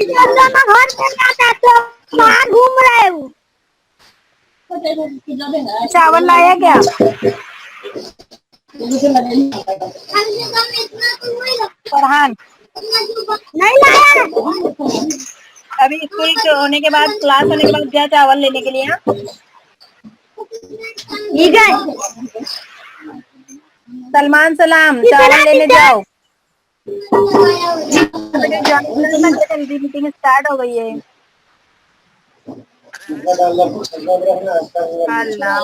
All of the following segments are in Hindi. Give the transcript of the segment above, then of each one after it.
इधर दोनों घर पे जाता तो बाहर घूम रहे हो। चावल लाया क्या? फरहान नहीं लाया। अभी स्कूल होने के बाद, क्लास होने के बाद जा चावल लेने के लिए। हाँ, ठीक है। सलमान सलाम, कितना चावल लेने टीचर? जाओ। बेटे ज्वाइन करना, जल्दी मीटिंग स्टार्ट हो गई है। अल्लाह,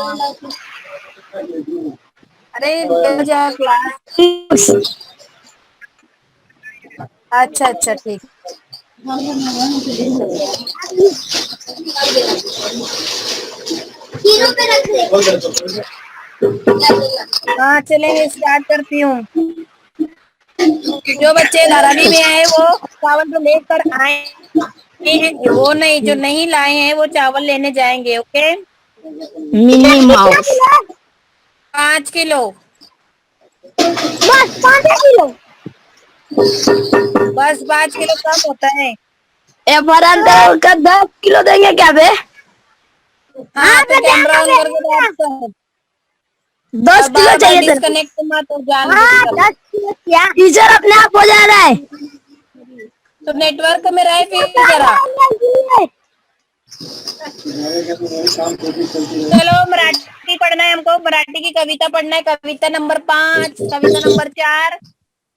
अरे जा क्लास। अच्छा अच्छा ठीक। हाँ चलेंगे, स्टार्ट करती हूँ। जो बच्चे 11वीं में आए वो चावल जो लेकर आए हैं, वो नहीं, जो नहीं लाए हैं वो चावल लेने जाएंगे। Okay, Minnie Mouse 5 kilo. बस 5 किलो। बस 5 किलो कम होता है। का 10 किलो देंगे क्या बे? हाँ तो तो कैमरा जाना ऑन करके बात देना। कर। और 10 किलो बार बार चाहिए तेरे को? डिस्कनेक्ट मत और जान के हाँ कर। 10 किलो क्या? टीचर अपने आप हो जा रहा है। तो नेटवर्क में रहे फिर जरा। चलो मराठी पढ़ना है हमको, मराठी की कविता पढ़ना है। कविता नंबर 5, कविता नंबर 4,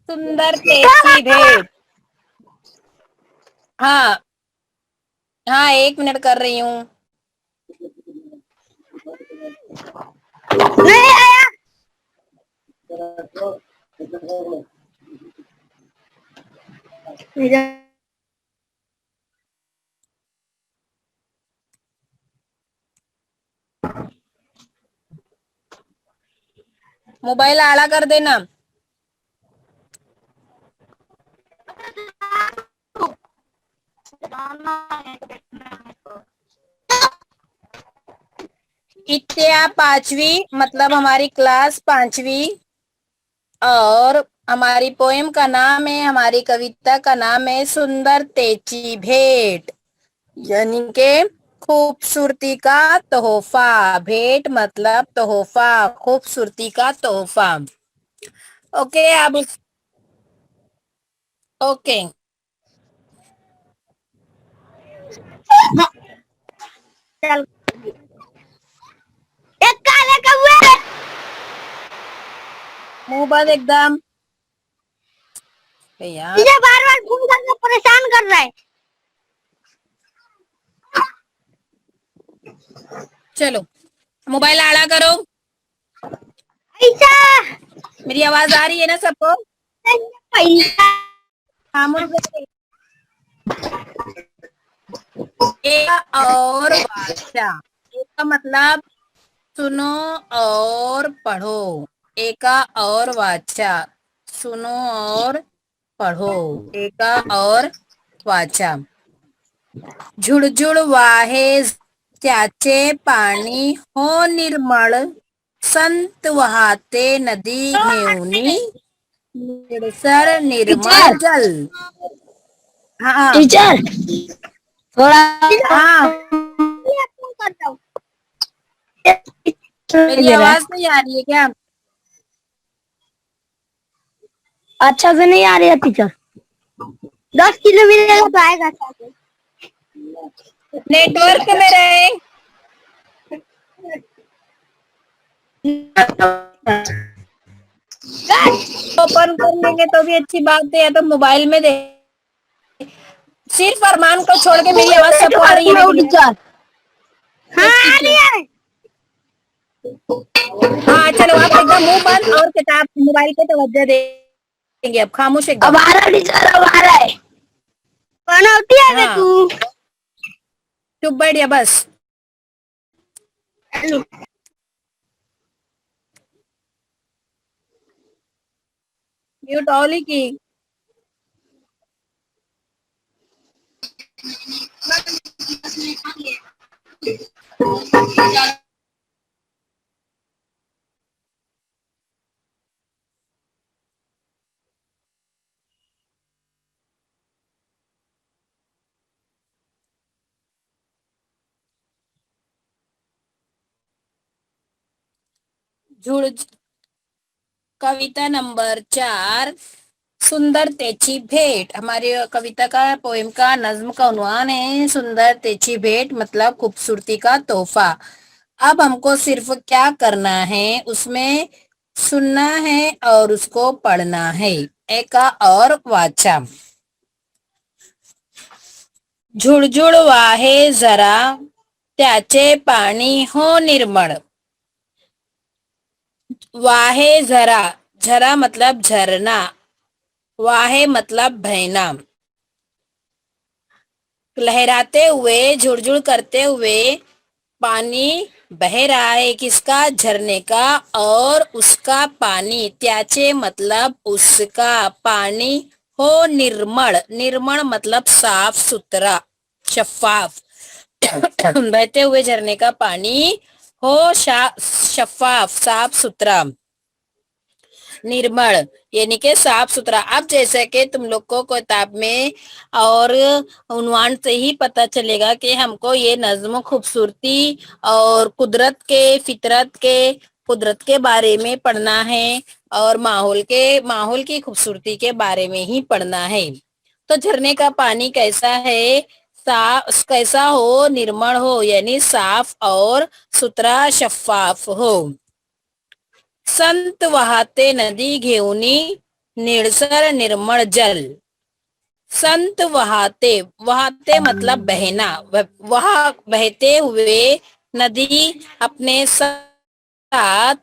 सुंदर तेची भेंट। हाँ हाँ, 1 मिनट कर रही हूँ। नहीं आया। मोबाइल आड़ा कर देना। इत्या 5वीं मतलब हमारी क्लास 5वीं। और हमारी पोएम का नाम है, हमारी कविता का नाम है सुंदर तेची भेंट, यानी के खूबसूरती का तोहफा। भेंट मतलब तोहफा, खूबसूरती का तोहफा। ओके अब ओके। चल एक काले कौवे। मुंह बंद एकदम। यार तुझे बार बार फोन करके परेशान कर रहा है। चलो मोबाइल आड़ा करो। ऐसा मेरी आवाज आ रही है ना सबको? पैसा। खामोश रहिए। एक और वाचा, एक का मतलब सुनो और पढ़ो। एका और वाचा, सुनो और पढ़ो। एका और वाचा। झुळझुळ वाहे त्याचे पाणी हो निर्मळ, संत वाहते नदी घेऊनी, निळसर निर्मळ टीचर जल। हाँ टीचर थोड़ा हाँ, करता हूँ। मेरी आवाज नहीं आ रही है क्या? अच्छा से नहीं आ रही है टीचर। 10 किलो मिलेगा तो आएगा। नेटवर्क में रहे। ओपन कर लेंगे तो भी अच्छी बात है, या तो मोबाइल में दे। सिर्फ अरमान को छोड़ के मेरी आवाज सबको आ रही है ना क्लियर? टीचर हाँ तो आ ठीक है। रही है। हाँ चलो, आप एकदम मुंह बंद और किताब मोबाइल पे तवज्जो देंगे। अब खामोश अब एकदम। आ रहा है टीचर, अब आ रहा है। बनौटी है बे हाँ, तू। चुप बैठ जा बस। हेलो। म्यूट ऑल ही की। झुळ कविता नंबर 4, सुंदर तेची भेंट। हमारी कविता का पोएम का नज्म का उन्वान है सुंदर तेची भेंट, मतलब खूबसूरती का तोहफा। अब हमको सिर्फ क्या करना है, उसमें सुनना है और उसको पढ़ना है। एका और वाचा। झुळझुळ वाहे जरा, त्याचे पाणी हो निर्मळ। वाहे जरा, झरा मतलब झरना, वाहे मतलब बहना। लहराते हुए, झुड़झुड़ करते हुए पानी बह रहा है, किसका? झरने का। और उसका पानी, त्याचे मतलब उसका पानी, हो निर्मल, निर्मल मतलब साफ सुथरा, शफाफ। बहते हुए झरने का पानी हो शफाफ, साफ सुथरा, निर्मल, यानी कि साफ सुथरा। अब जैसे कि तुम लोग को किताब में और उन्वान से ही पता चलेगा कि हमको ये नज्म खूबसूरती और कुदरत के, फितरत के, कुदरत के बारे में पढ़ना है और माहौल की खूबसूरती के बारे में ही पढ़ना है। तो झरने का पानी कैसा है? कैसा हो? निर्मल हो, यानी साफ और सुथरा, शफाफ हो। संत वाहते नदी घेऊनी, निळसर निर्मळ जल। संत वहाते, वहाते मतलब बहना, वह बहते हुए नदी अपने साथ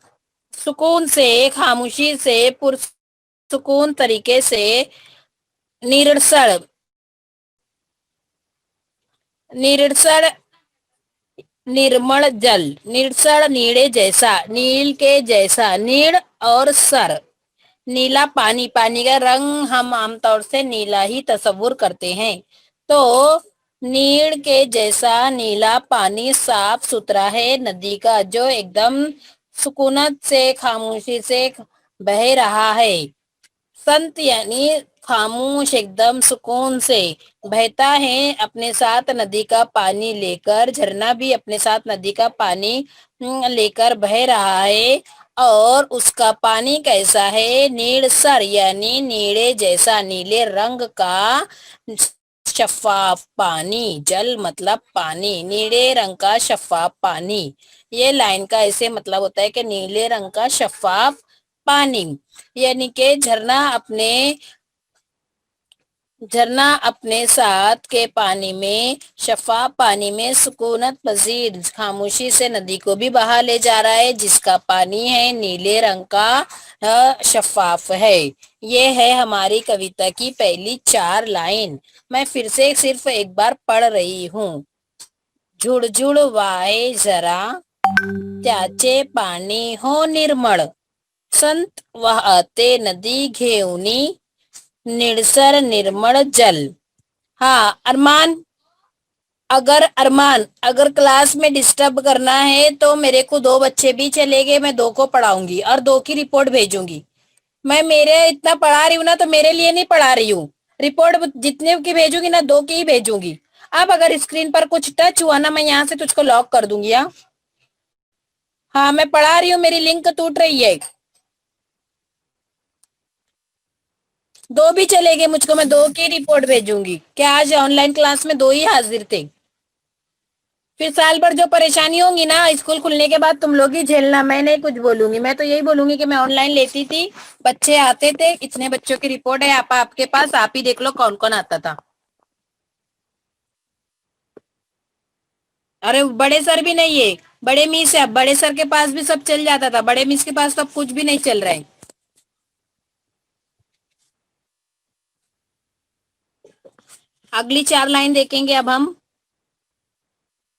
सुकून से, खामोशी से, पुरसुकून तरीके से, निरसड़, निरसड़, निर्मल जल, निरसड़ नीले जैसा, नील के जैसा, नील और सर, नीला पानी। पानी का रंग हम आमतौर से नीला ही तस्वुर करते हैं। तो नील के जैसा नीला पानी साफ सुथरा है नदी का, जो एकदम सुकूनत से, खामोशी से बह रहा है। संत यानी खामोश, एकदम सुकून से बहता है अपने साथ नदी का पानी लेकर। झरना भी अपने साथ नदी का पानी लेकर बह रहा है। और उसका पानी कैसा है? नीलसर, यानी नीले जैसा, नीले रंग का शफाफ पानी। जल मतलब पानी, नीले रंग का शफाफ पानी। ये लाइन का ऐसे मतलब होता है कि नीले रंग का शफाफ पानी, यानी कि झरना अपने साथ के पानी में, शफाफ पानी में सुकूनत पजीर खामोशी से नदी को भी बहा ले जा रहा है, जिसका पानी है नीले रंग का, शफाफ है। ये है हमारी कविता की पहली 4 लाइन। मैं फिर से सिर्फ एक बार पढ़ रही हूँ। झुळझुळ वाहे जरा, त्याचे पाणी हो निर्मळ। संत वाहते नदी घेऊनी, निळसर निर्मळ जल। हाँ अगर क्लास में डिस्टर्ब करना है तो मेरे को 2 बच्चे भी चलेंगे, मैं 2 को पढ़ाऊंगी और 2 की रिपोर्ट भेजूंगी। मैं मेरे इतना पढ़ा रही हूँ ना, तो मेरे लिए नहीं पढ़ा रही हूँ। रिपोर्ट जितने की भेजूंगी ना, 2 की ही भेजूंगी। अब अगर स्क्रीन पर कुछ टच हुआ ना, मैं यहाँ से तुझको लॉक कर दूंगी। हाँ मैं पढ़ा रही हूँ, मेरी लिंक टूट रही है। 2 भी चलेंगे मुझको, मैं 2 की रिपोर्ट भेजूंगी। क्या आज ऑनलाइन क्लास में 2 ही हाजिर थे? फिर साल भर जो परेशानी होंगी ना, स्कूल खुलने के बाद तुम लोग ही झेलना, मैं नहीं कुछ बोलूंगी। मैं तो यही बोलूंगी कि मैं ऑनलाइन लेती थी, बच्चे आते थे, इतने बच्चों की रिपोर्ट है आपके पास, आप ही देख लो कौन कौन आता था। अरे बड़े सर भी नहीं है, बड़े मिस है। अब बड़े सर के पास भी सब चल जाता था, बड़े मिस के पास तो अब कुछ भी नहीं चल रहा है। अगली 4 लाइन देखेंगे अब हम।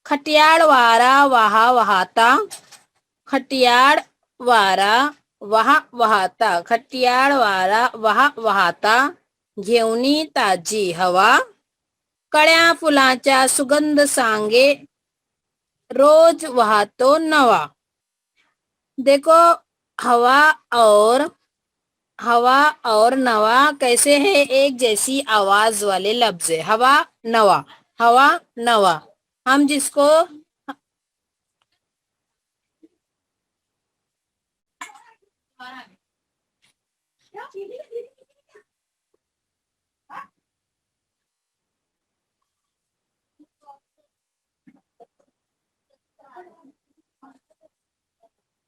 खटियाड़ वारा वहा वहाता, खटियाड़ वारा वहा वहाता, खटियाड़ वारा वहा वहाता, घेऊनी ताजी हवा, कळ्या फुलांचा सुगंध सांगे, रोज वाहतो नवा। देखो, हवा और हवा और नवा कैसे है? एक जैसी आवाज वाले लफ्ज है। हवा नवा, हवा नवा। हम जिसको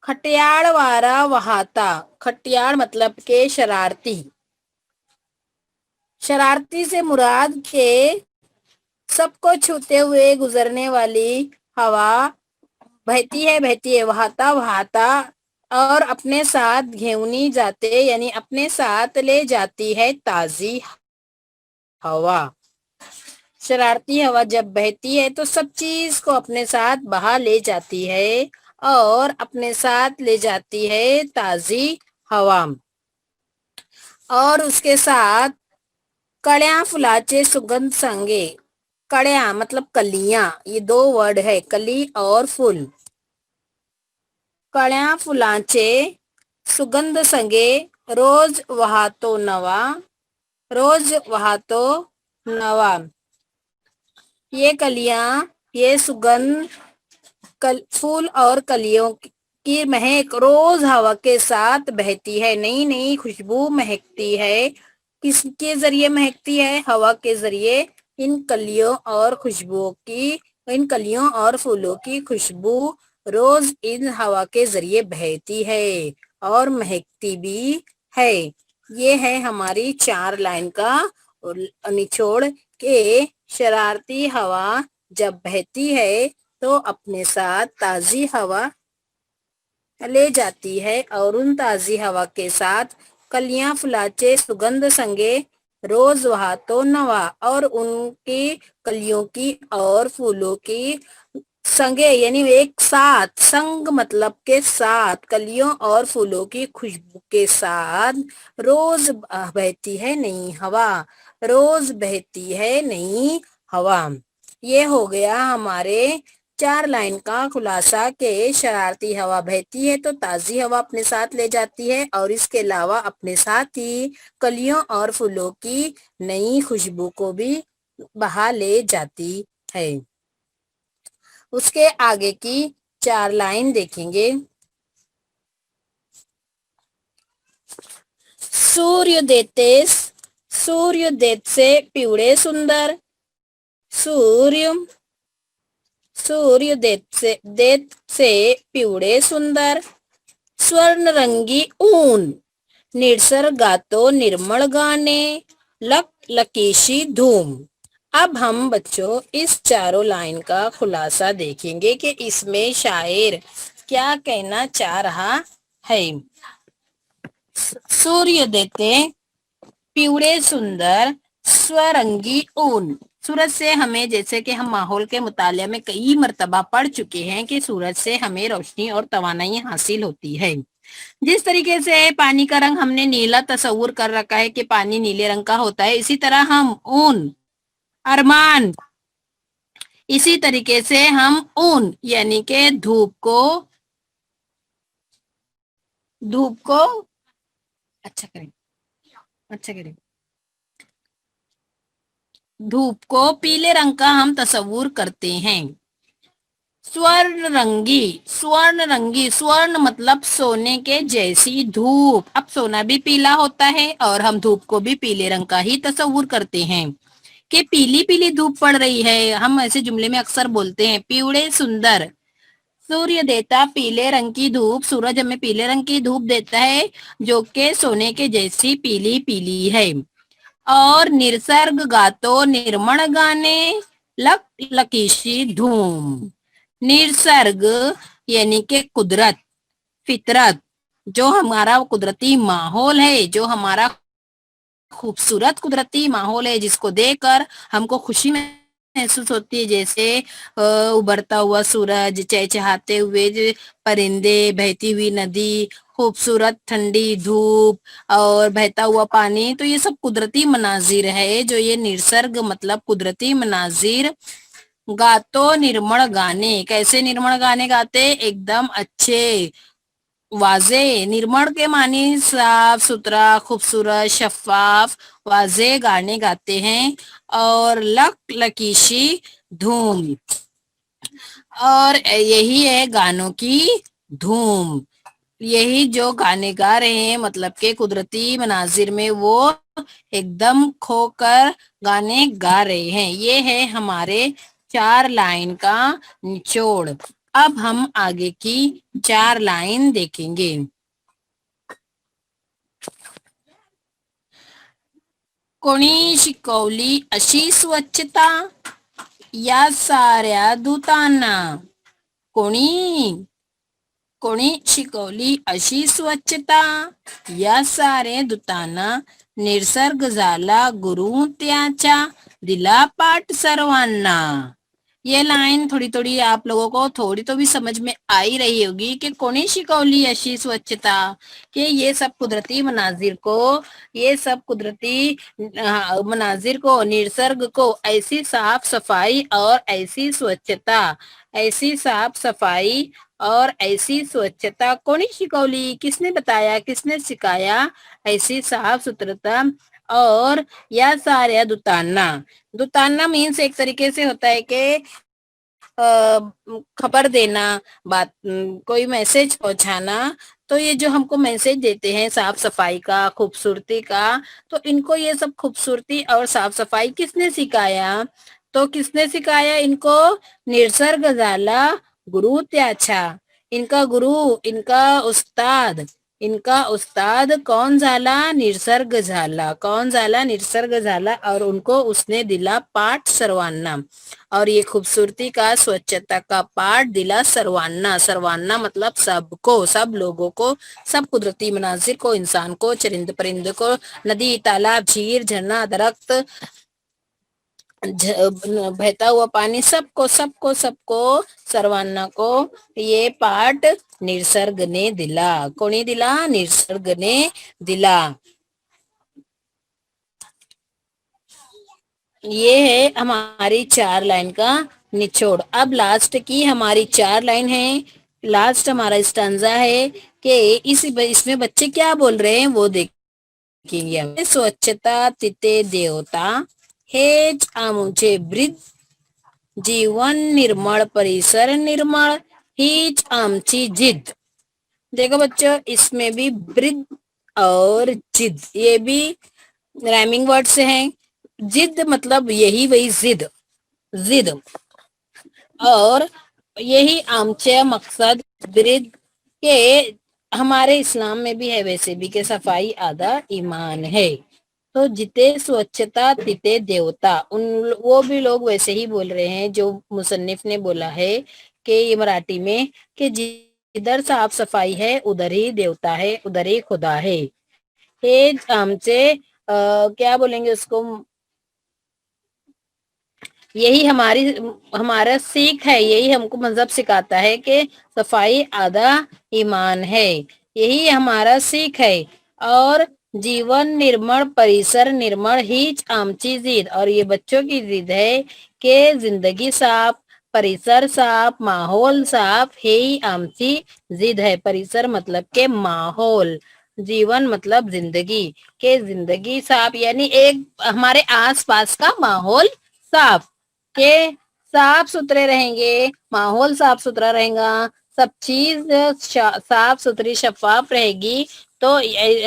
खटियाड़ वारा वहाता, खटियाड़ मतलब के शरारती, शरारती से मुराद के सबको छूते हुए गुजरने वाली हवा बहती है वहाता वहाता, और अपने साथ घेवनी जाते यानी अपने साथ ले जाती है ताजी हवा। शरारती हवा जब बहती है तो सब चीज को अपने साथ बहा ले जाती है और अपने साथ ले जाती है ताजी हवा। और उसके साथ कळ्या फुलाचे सुगंध संगे, कळ्या मतलब कलियां, ये दो वर्ड है, कली और फूल। कळ्या फुलाचे सुगंध संगे रोज वाहतो नवा, रोज वाहतो नवा। ये कलियां, ये सुगंध, फूल और कलियों की महक रोज हवा के साथ बहती है, नई नई खुशबू महकती है। किसके जरिए महकती है? हवा के जरिए। इन कलियों और खुशबुओं की, इन कलियों और फूलों की खुशबू रोज इन हवा के जरिए बहती है और महकती भी है। ये है हमारी 4 लाइन का निचोड़ के शरारती हवा जब बहती है तो अपने साथ ताजी हवा ले जाती है और उन ताजी हवा के साथ कलियां फुलाचे सुगंध संगे रोज वहातो नवा, और उनकी कलियों की और फूलों की संगे यानी एक साथ, संग मतलब के साथ, कलियों और फूलों की खुशबू के साथ रोज बहती है नई हवा, रोज बहती है नई हवा। ये हो गया हमारे 4 लाइन का खुलासा के शरारती हवा बहती है तो ताजी हवा अपने साथ ले जाती है और इसके अलावा अपने साथ ही कलियों और फूलों की नई खुशबू को भी बहा ले जाती है। उसके आगे की 4 लाइन देखेंगे। सूर्य देत से पिवळे सुंदर, सूर्य देत से पिवळे सुंदर, स्वर्ण रंगी ऊन, निळसर गातो निर्मल गाने, लक लकीशी धूम। अब हम बच्चों इस चारों लाइन का खुलासा देखेंगे कि इसमें शायर क्या कहना चाह रहा है। सूर्य देते पिवड़े सुंदर स्वरंगी ऊन। सूरज से हमें, जैसे कि हम माहौल के मुताले में कई मर्तबा पढ़ चुके हैं कि सूरज से हमें रोशनी और तवानाई हासिल होती है। जिस तरीके से पानी का रंग हमने नीला तस्वुर कर रखा है कि पानी नीले रंग का होता है, इसी तरह हम ऊन, अरमान, इसी तरीके से हम ऊन यानी के धूप को अच्छा करें धूप को पीले रंग का हम तस्वुर करते हैं। स्वर्ण रंगी, स्वर्ण मतलब सोने के जैसी धूप। अब सोना भी पीला होता है और हम धूप को भी पीले रंग का ही तस्वुर करते हैं कि पीली पीली धूप पड़ रही है। हम ऐसे जुमले में अक्सर बोलते हैं पिवड़े सुंदर, सूर्य देता पीले रंग की धूप, सूरज हमें पीले रंग की धूप देता है जो कि सोने के जैसी पीली पीली है। और निसर्ग गातो निर्मल गाने, लक लकीशी धूम। निसर्ग यानी कि कुदरत, फितरत, जो हमारा कुदरती माहौल है, जो हमारा खूबसूरत कुदरती माहौल है जिसको देखकर हमको खुशी महसूस होती है, जैसे उभरता हुआ सूरज, चहचहाते हुए परिंदे, बहती हुई नदी, खूबसूरत ठंडी धूप और बहता हुआ पानी। तो ये सब कुदरती मनाजिर है, जो ये निसर्ग मतलब कुदरती मनाजिर। गातो निर्मल गाने, कैसे निर्मल गाने गाते? एकदम अच्छे, वाजे। निर्मल के मानी साफ सुथरा, खूबसूरत, शफाफ, वाजे गाने गाते हैं। और लक लकीशी धूम, और यही है गानों की धूम। यही जो गाने गा रहे हैं मतलब के कुदरती मनाजिर में वो एकदम खोकर गाने गा रहे हैं। ये है हमारे 4 लाइन का निचोड़। अब हम आगे की 4 लाइन देखेंगे। कोणी शिकवली अशी स्वच्छता या साऱ्या दूतांना? कोणी कोणी शिकवली अशी स्वच्छता या सारे दूतांना? निसर्ग झाला गुरु त्याच्या, दिला पाठ सर्वांना। ये लाइन थोड़ी थोड़ी आप लोगों को थोड़ी तो भी समझ में आ ही रही होगी कि कोणी शिकवली अशी स्वच्छता, कि ये सब कुदरती मनाजिर को, ये सब कुदरती मनाजिर को, निसर्ग को ऐसी साफ सफाई और ऐसी स्वच्छता, ऐसी साफ सफाई और ऐसी स्वच्छता कोणी शिकवली, किसने बताया, किसने सिखाया ऐसी साफ सुथरता और या साऱ्या दूतांना। दूतांना मीन्स एक तरीके से होता है कि खबर देना, बात कोई मैसेज पहुंचाना। तो ये जो हमको मैसेज देते हैं साफ सफाई का, खूबसूरती का, तो इनको ये सब खूबसूरती और साफ सफाई किसने सिखाया? तो किसने सिखाया इनको? निसर्ग झाला गुरु त्याचा। इनका गुरु, इनका उस्ताद कौन झाला? निसर्ग झाला। कौन झाला? निसर्ग झाला। और उनको उसने दिला पाठ सर्वांना, और ये खूबसूरती का, स्वच्छता का पाठ दिला सर्वांना। सर्वांना मतलब सबको, सब लोगों को, सब कुदरती मनाजिर को, इंसान को, चरिंद परिंद को, नदी तालाब झील झरना दरख्त, बहता हुआ पानी, सबको सबको सबको, सर्वांना को ये पाठ निसर्ग ने दिला। कोणी दिला? निसर्ग ने दिला। ये है हमारी 4 लाइन का निचोड़। अब लास्ट की हमारी 4 लाइन है, लास्ट हमारा स्टैंजा है कि इसमें बच्चे क्या बोल रहे हैं वो देखेंगे हम। स्वच्छता तिथे देवता, हेच आमचे ब्रीद, जीवन निर्मळ परिसर निर्मळ, हीच आमची जिद। देखो बच्चों, इसमें भी ब्रिद और जिद, ये भी राइमिंग वर्ड से हैं। जिद मतलब यही वही जिद, जिद, और यही आमचे मकसद ब्रिद के, हमारे इस्लाम में भी है वैसे भी, कि सफाई आधा ईमान है। तो जिते स्वच्छता तिते देवता, उन वो भी लोग वैसे ही बोल रहे हैं जो मुसन्निफ ने बोला है कि ये मराठी में, कि जिधर साफ सफाई है उधर ही देवता है, उधर ही खुदा है। ये हमसे क्या बोलेंगे उसको, यही हमारा सीख है, यही हमको मजहब सिखाता है कि सफाई आधा ईमान है, यही हमारा सीख है। और जीवन निर्मल परिसर निर्मल हीच आमची जिद, और ये बच्चों की जिद है कि जिंदगी साफ, परिसर साफ, माहौल साफ, ही आमची जिद है। परिसर मतलब के माहौल, जीवन मतलब जिंदगी, के जिंदगी साफ यानी एक हमारे आसपास का माहौल साफ, के साफ सुथरे रहेंगे, माहौल साफ सुथरा रहेगा, सब चीज साफ सुथरी शफाफ रहेगी, तो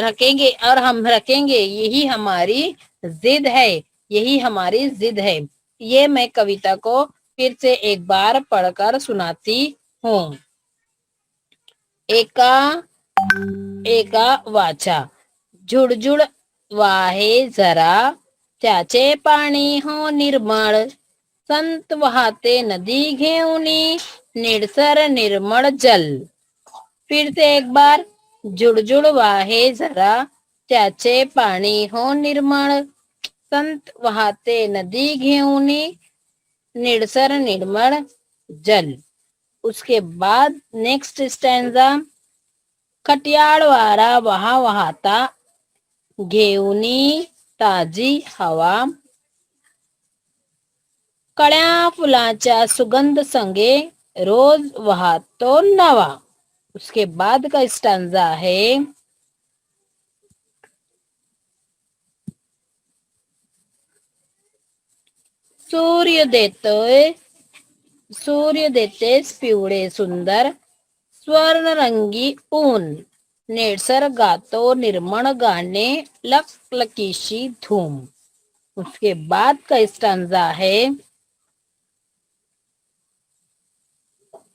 रखेंगे, और हम रखेंगे, यही हमारी जिद है, यही हमारी जिद है। ये मैं कविता को फिर से एक बार पढ़कर सुनाती हूँ। एका एका वाचा, झुडझुड वाहे जरा, त्याचे पाणी हो निर्मळ, संत वाहते नदी घेऊनी, निळसर निर्मळ जल। फिर से एक बार, जुड़जुड़ वाहे जरा, त्याचे पाणी हो निर्मळ, संत वाहते नदी घेऊनी, निळसर निर्मळ जल। उसके बाद नेक्स्ट स्टैंजा, खटियाळ वारा वहा वाहता, घेऊनी ताजी हवा, कळ्या फुलांच्या सुगंध संगे, रोज वाहतो नवा। उसके बाद का स्टैंजा है, सूर्य देतोय, सूर्य देतेस पिवळे सुंदर, स्वर्णरंगी ऊन, निळसर गातो निर्मळ गाणे, लकलकीशी धूम। उसके बाद का स्टैंजा है,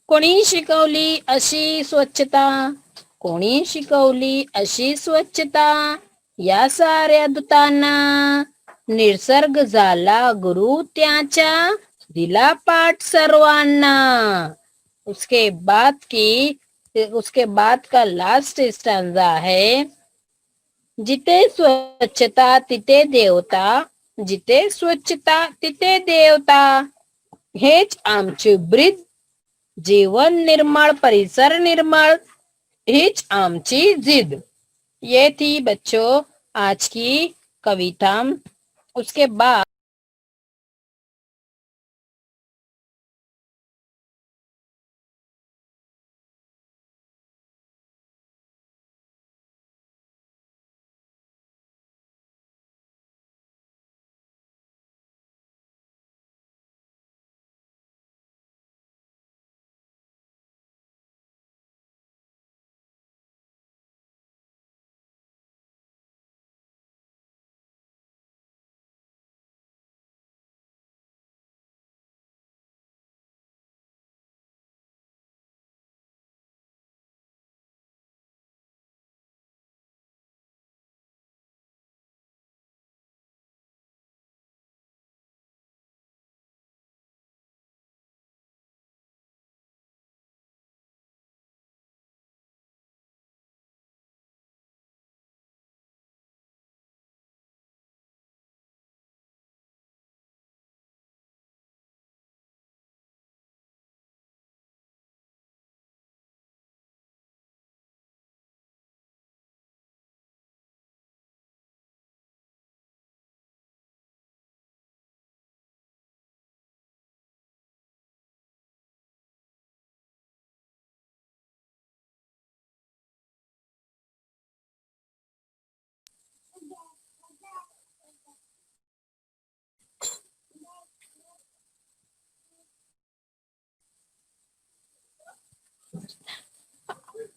कोणी शिकवली अशी स्वच्छता, कोणी शिकवली अशी स्वच्छता, या साऱ्या दूतांना निसर्ग झाला गुरु त्याच्या, दिला पाठ सर्वांना. उसके बाद का लास्ट स्टैंजा है, जिथे स्वच्छता तिथे देवता, जिथे स्वच्छता तिथे देवता, हेच आमचे ब्रीद, जीवन निर्मल परिसर निर्मल, हीच आमची जिद. ये थी बच्चों आज की कविता. उसके बाद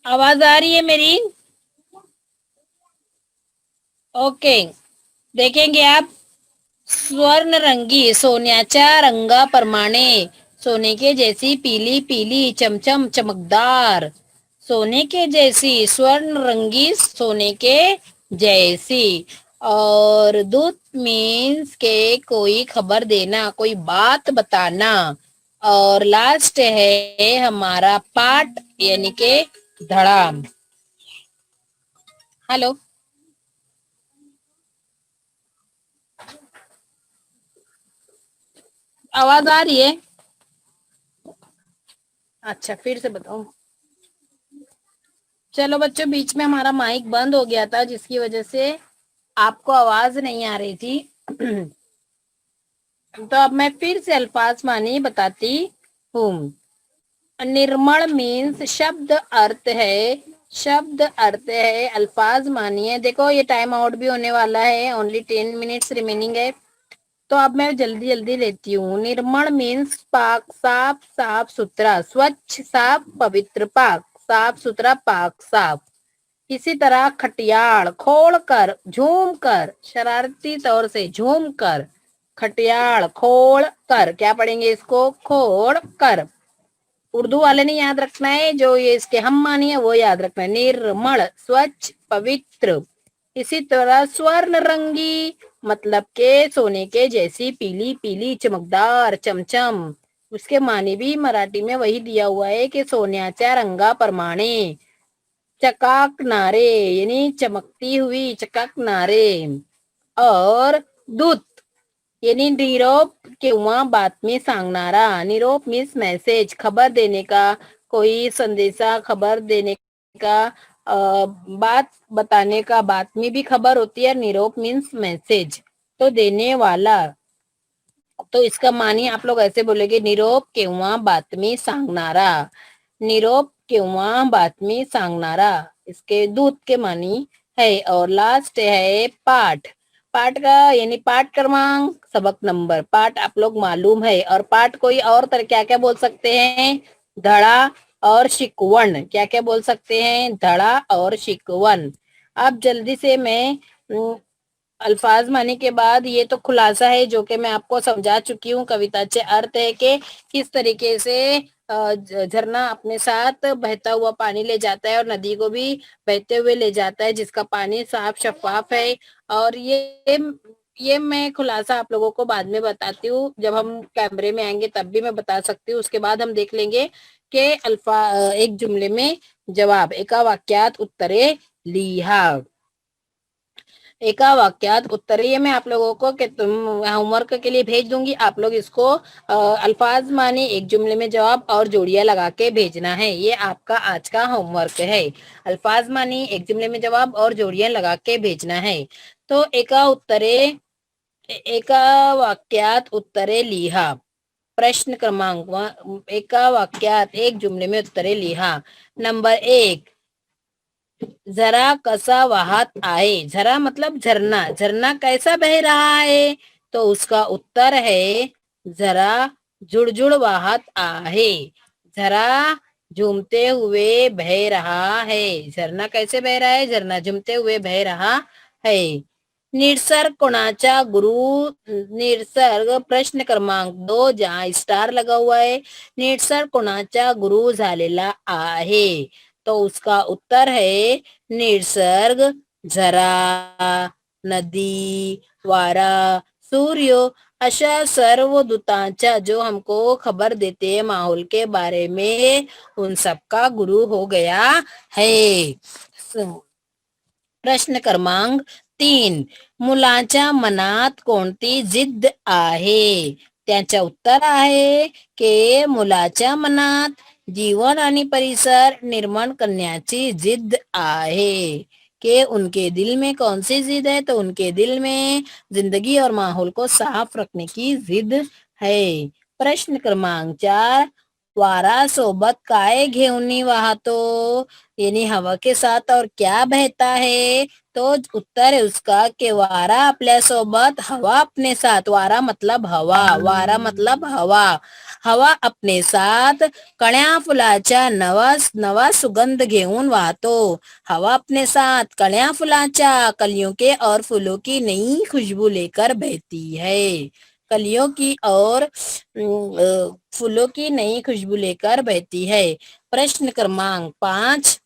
आवाज आ रही है मेरी? ओके, देखेंगे आप. स्वर्ण रंगी सोन्याच्या रंगाप्रमाणे, सोने के जैसी पीली पीली चमचम चमकदार, सोने के जैसी स्वर्ण रंगी सोने के जैसी. और दूत मीन्स के कोई खबर देना, कोई बात बताना. और लास्ट है हमारा पाठ यानी के धड़ा. हेलो, आवाज आ रही है? अच्छा, फिर से बताओ. चलो बच्चों, बीच में हमारा माइक बंद हो गया था जिसकी वजह से आपको आवाज नहीं आ रही थी. तो अब मैं फिर से अल्फाज मानी बताती हूँ. निर्मल मीन्स शब्द अर्थ है अल्फाज मानिए. देखो ये टाइम आउट भी होने वाला है, ओनली 10 मिनट्स रिमेनिंग है, तो अब मैं जल्दी जल्दी लेती हूँ. निर्मल मीन्स पाक, साफ, साफ सुथरा, स्वच्छ, साफ, पवित्र, पाक, साफ सुथरा, पाक, साफ. इसी तरह खटियाल, खोल कर, झूम कर, शरारती तौर से झूम कर, खटियाल खोल कर. क्या पढ़ेंगे इसको? खोल कर. उर्दू वाले ने याद रखना है, जो ये इसके हम मानिए वो याद रखना है. निर्मल, स्वच्छ, पवित्र. इसी तरह स्वर्ण रंगी मतलब के सोने के जैसी पीली पीली चमकदार चमचम. उसके माने भी मराठी में वही दिया हुआ है कि सोन्याच्या रंगाप्रमाणे, चकाकणारे यानी चमकती हुई, चकाकणारे. और दूत यानी निरोप किंवा बातमी सांगणारा. निरोप मीन्स मैसेज, खबर देने का, कोई संदेशा खबर देने का, बात बताने का. बातमी भी खबर होती है. निरोप मीन्स मैसेज, तो देने वाला. तो इसका मानी आप लोग ऐसे बोलेंगे, निरोप किंवा बातमी सांगणारा, निरोप किंवा बातमी सांगणारा. इसके दूत के मानी है. और लास्ट है पाठ. पाठ का यानी पाठ क्रमांक, सबक नंबर. पाठ आप लोग मालूम है. और पाठ कोई और तरह क्या क्या बोल सकते हैं? धड़ा और शिकवण. क्या क्या बोल सकते हैं? धड़ा और शिकवण. अब जल्दी से मैं अल्फाज माने के बाद ये तो खुलासा है जो कि मैं आपको समझा चुकी हूँ. कविताचे अर्थ है कि किस तरीके से झरना अपने साथ बहता हुआ पानी ले जाता है और नदी को भी बहते हुए ले जाता है, जिसका पानी साफ शफाफ है। और ये मैं खुलासा आप लोगों को बाद में बताती हूँ, जब हम कैमरे में आएंगे तब भी मैं बता सकती हूँ। उसके बाद हम देख लेंगे कि एक जुमले में जवाब। एका वाक्यात उत्तरे लिहा। एका वाक्यात उत्तर, ये मैं आप लोगों को कि तुम होमवर्क के लिए भेज दूंगी। आप लोग इसको अल्फाज मानी एक जुमले में जवाब और जोड़ियां लगा के भेजना है। ये आपका आज का होमवर्क है। अल्फाज मानी एक जुमले में जवाब और जोड़ियां लगा के भेजना है। तो एका वाक्यात उत्तरे लिहा। प्रश्न क्रमांक एका वाक्यात एक जुमले में उत्तरे लिहा। नंबर 1, जरा कसा वाहत आहे। जरा मतलब झरना। झरना कैसा बह रहा है? तो उसका उत्तर है जरा जुड़जुड़ वाहत आहे। जरा झूमते हुए बह रहा है। झरना कैसे बह रहा है? झरना झूमते हुए बह रहा है। निसर्ग कोणाचा गुरु। निसर्ग प्रश्न क्रमांक 2, जहाँ स्टार लगा हुआ है। निसर्ग कोणाचा गुरु झालेला आहे। तो उसका उत्तर है निसर्ग, झरा, नदी, वारा, सूर्य अशा सर्व दूतांचा, जो हमको खबर देते हैं माहौल के बारे में, उन सबका गुरु हो गया है। प्रश्न क्रमांक 3, मुलाच्या मनात कोणती जिद्द आहे? त्याचं उत्तर आहे की मुलाच्या मनात जीवन आणि परिसर निर्माण करण्याची जिद्द आहे। कि उनके दिल में कौन सी जिद है? तो उनके दिल में जिंदगी और माहौल को साफ रखने की जिद है। प्रश्न क्रमांक 4, वारा सोबत काय घेऊन वाहतो? यानी हवा के साथ और क्या बहता है? तो उत्तर है उसका कि वारा आपल्या सोबत, हवा अपने साथ। वारा मतलब हवा, वारा मतलब हवा। हवा अपने साथ कळ्या फुलाच्या नवा नवा सुगंध घेऊन वाहतो। हवा अपने साथ कळ्या फुलाच्या, कलियों के और फूलों की नई खुशबू लेकर बहती है। कलियों की और फूलों की नई खुशबू लेकर बहती है। प्रश्न क्रमांक 5,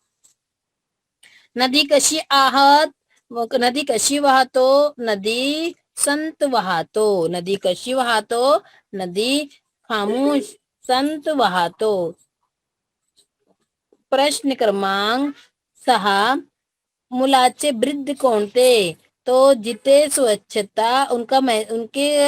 नदी कशी आहत? नदी कशी वाहतो? नदी संत वाहतो। नदी कशी वाहतो? नदी खामोश संत वाहतो। प्रश्न क्रमांक 6, मुलाचे वृद्ध कोणते? तो जिथे स्वच्छता, उनके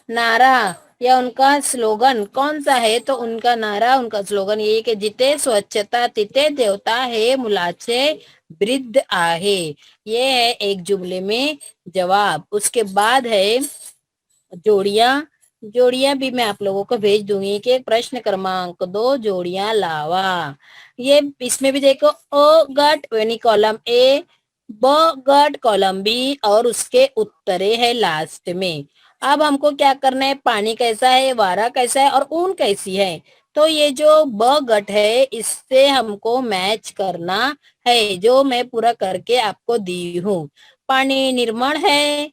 नारा या उनका स्लोगन कौन सा है? तो उनका नारा, उनका स्लोगन ये कि जिथे स्वच्छता तिथे देवता है, मुलाचे वृद्ध आहे। ये है एक जुमले में जवाब। उसके बाद है जोड़ियां। जोड़ियां भी मैं आप लोगों को भेज दूंगी कि प्रश्न क्रमांक 2 जोड़ियां लावा। ये इसमें भी देखो, ओ गट यानी कॉलम ए, ब गट कॉलम बी और उसके उत्तरे है लास्ट में। अब हमको क्या करना है? पानी कैसा है, वारा कैसा है और ऊन कैसी है? तो ये जो ब गट है इससे हमको मैच करना है, जो मैं पूरा करके आपको दी हूँ। पानी निर्मल है,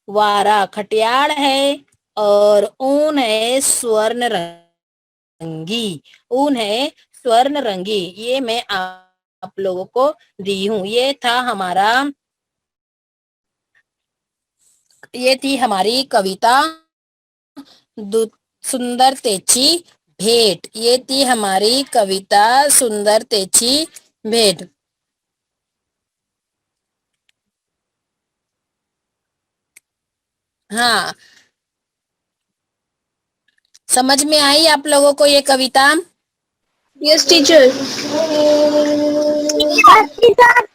वारा खटियाल है और ऊन है स्वर्ण रंगी। ऊन है स्वर्ण रंगी। ये मैं आप लोगों को दी हूँ। ये थी हमारी कविता सुंदरतेची भेंट। ये थी हमारी कविता सुंदरतेची भेंट। हाँ, समझ में आई आप लोगों को ये कविता? Yes teacher.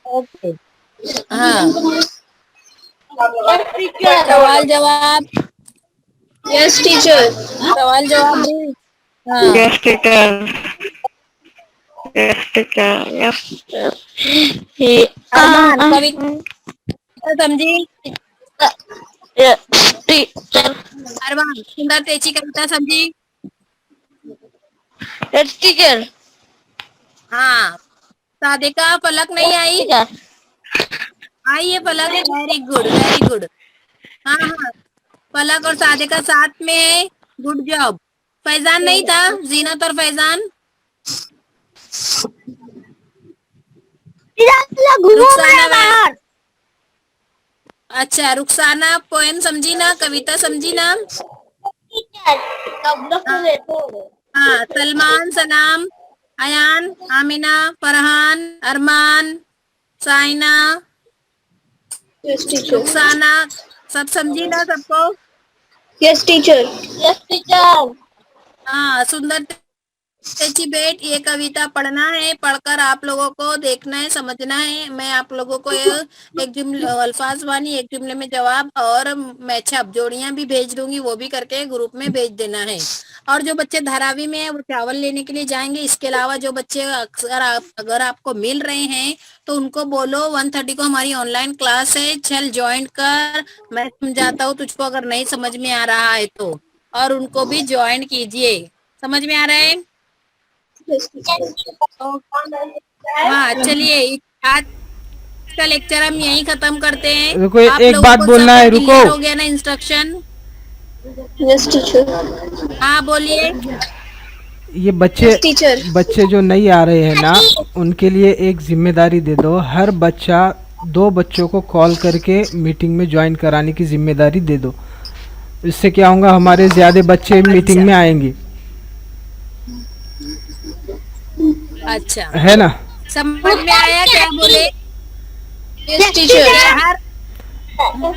ओके। हाँ, सवाल जवाब। Yes teacher. सवाल जवाब भी। हाँ, Yes, teacher. Yes, teacher. Yes. He, अरमान कविता समझी? yes, teacher. अरमान सुंदर तेजी कविता समझी? Yes, teacher. हाँ, सादिका पलक नहीं आई? Teacher. आई है पलक, वेरी गुड वेरी गुड। हाँ हाँ, पलक और सादिका साथ में है, गुड जॉब। फैजान नहीं था? जीनत और फैजान? घूमो रुखसाना मैं बाहर। अच्छा, रुखसाना पोएम समझी ना, कविता समझी ना? हाँ, सलमान, सनाम, अयान, आमिना, फरहान, अरमान, साइना, Yes, teacher. रुखसाना, सब समझी ना सबको? Yes, teacher. Yes teacher. हाँ, सुंदर तेची बेट, ये कविता पढ़ना है, पढ़कर आप लोगों को देखना है, समझना है। मैं आप लोगों को एक जुमले अल्फाज वानी, एक जुमले में जवाब और मैचअप जोड़ियां भी भेज दूंगी, वो भी करके ग्रुप में भेज देना है। और जो बच्चे धारावी में है वो चावल लेने के लिए जाएंगे। इसके अलावा जो बच्चे अगर आपको मिल रहे हैं तो उनको बोलो 1:30 को हमारी ऑनलाइन क्लास है, चल ज्वाइन कर, मैं समझाता हूँ तुझको अगर नहीं समझ में आ रहा है तो। और उनको भी ज्वाइन कीजिए। समझ में आ रहा है? Yes, teacher. हाँ, चलिए आज का लेक्चर हम यहीं खत्म करते हैं। रुको, आप एक लोगों बात को बोलना सब है, क्लियर रुको। हो गया ना इंस्ट्रक्शन? Yes, teacher. हाँ, बोलिए। ये Yes, teacher. बच्चे जो नहीं आ रहे हैं ना, उनके लिए एक जिम्मेदारी दे दो। हर बच्चा 2 बच्चों को कॉल करके मीटिंग में ज्वाइन कराने की जिम्मेदारी दे दो। इससे क्या होगा, हमारे ज्यादा बच्चे मीटिंग में आएंगे, अच्छा, है ना? समझ में आया क्या बोले? Yes, teacher.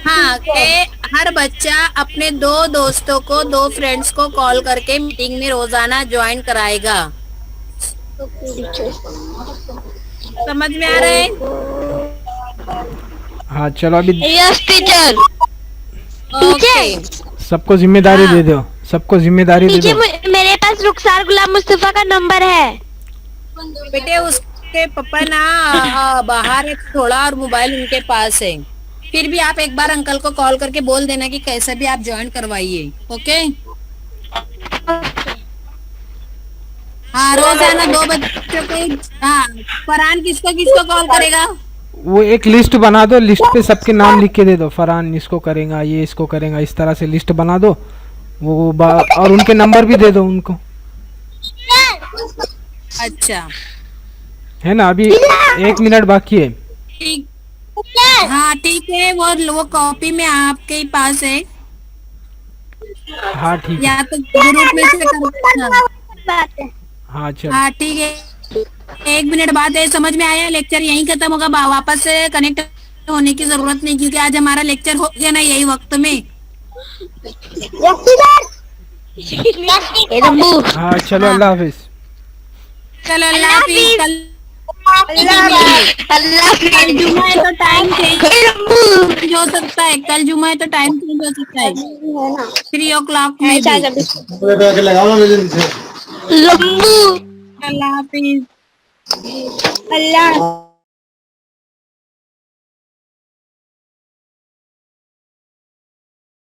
हाँ, के हर बच्चा अपने 2 दोस्तों को, 2 फ्रेंड्स को कॉल करके मीटिंग में रोजाना ज्वाइन कराएगा। समझ में आ रहा है? हाँ चलो, अभी यस टीचर। ओके। सबको जिम्मेदारी हाँ। दे दो, सबको जिम्मेदारी दे टीचर दो। मेरे पास रुखसार गुलाम मुस्तफा का नंबर है। बेटे उसके पापा ना बाहर है थोड़ा और मोबाइल उनके पास है। फिर भी आप एक बार अंकल को कॉल करके बोल देना कि कैसे भी आप ज्वाइन करवाइए। ओके? हाँ, रोजाना 2 बच्चों को। हाँ, फरहान किसको किसको कॉल करेगा? वो एक लिस्ट बना दो, लिस्ट पे सबके नाम लिख के दे दो। फरहान इसको करेगा, ये इसको करेगा, इस तरह से लिस्ट बना दो। और उनके नंबर भी दे दो उनको, अच्छा, है ना? अभी 1 मिनट बाकी है। ठीक। हाँ ठीक है, वो कॉपी में आपके ही पास है, हाँ ठीक है। या तो ग्रुप में से कर। हाँ चलो। हाँ ठीक है, 1 मिनट बाद है। समझ में आया? लेक्चर यहीं खत्म होगा, वापस से कनेक्ट होने की जरूरत नहीं, क्योंकि आज हमारा लेक्चर हो गया ना यही वक्त में। हाँ चलो, अल्लाह हाफिज। चलो, अल्लाह हाफिज। कल जुमा है तो टाइम चेंज हो सकता है, कल जुमा है तो टाइम चेंज हो सकता है 3 o'clock में भी। लंबू। अल्लाह हाफिज। अल्लाह।